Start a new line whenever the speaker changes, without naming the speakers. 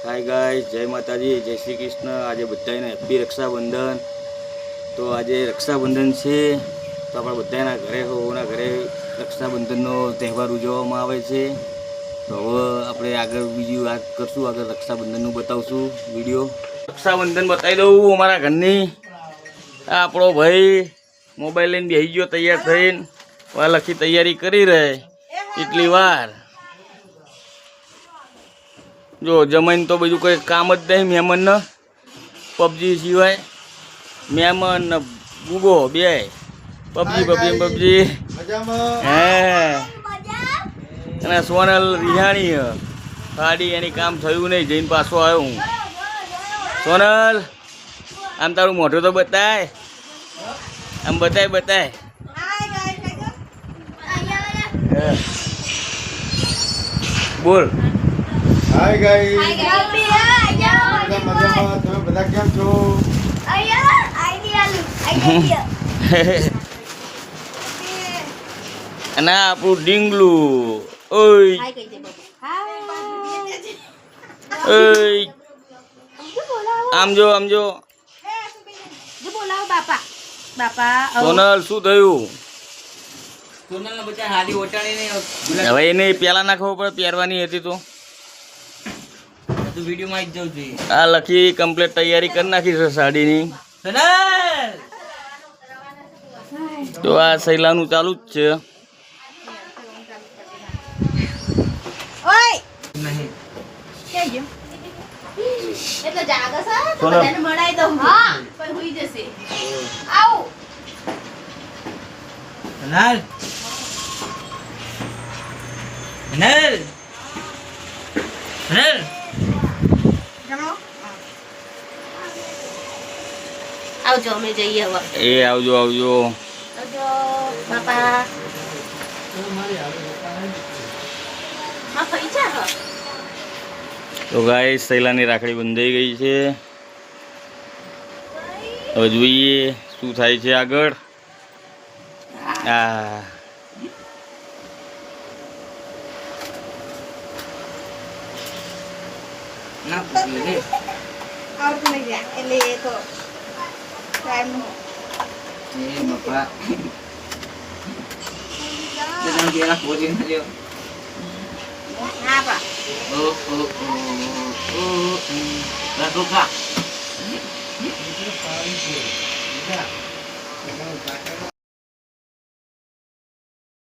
Hi guys, जय माताजी, जय श्री कृष्ण। आज बधाने हैप्पी रक्षाबंधन। तो आज रक्षाबंधन से तो अपना बधाना घरे होना घरे रक्षाबंधन तहेवार उजववामां आवे छे। तो हवे आपणे आगळ बीजी वात करशुं, आगळ रक्षाबंधन बतावशुं विडियो। रक्षाबंधन बतावी दऊं अमारा घरनी। आपणो भाई मोबाइल लईने बेही गयो तैयार थईने, वा लखी तैयारी करी रहे એટલી વાર जो जमाईन तो बीजू कोई काम ज नहीं। मेमन ने पबजी सिवाय मेमन ने गुगो बे पबजी पबजी पबजी हे सोनल रिहाणी गाड़ी एनी काम थयुं नहीं, जईने पाछो आव्यो हूँ। सोनल आम तारू मोढुं तो बताय, आम बताय बताय। बोल
हाय गाइस, मजामा તમે બધા કેમ છો?
અને આપણું ડીંગલું ઓય ઓય આમ જો
બાપા બાપા
સોનલ શું થયું?
સોનલ બચ્ચા હાડી ઓટાણી ને
હવે એને પેલા ના ખબર પડે પહેરવાની હતી તો
વિડિયો માં જ જવું જોઈએ।
આ લખી કમ્પ્લીટ તૈયારી કરી નાખી છે સાડીની।
સોનલ
તો આ સૈલાનું ચાલુ જ છે।
ઓય નહીં કે ગયો એટલે જાગે છે તો બધાને મળાઈ દઉં। હા કોઈ હોઈ જશે। આવ સોનલ સોનલ સોનલ આવજો, અમે જઈએ હવે।
એ આવજો આવજો
આવજો બાપા। માં પૈસા હો
તો ગાઈસ સૈલાની રાખડી બંધાઈ ગઈ છે। હવે જોઈએ શું થાય છે આગળ। આ
ના પૂછે આવતું નહીં જા એટલે એ તો ટાઈમ એ બાપા જણા કેરા પોજી ન લ્યો હા બા ઓ રાખો કા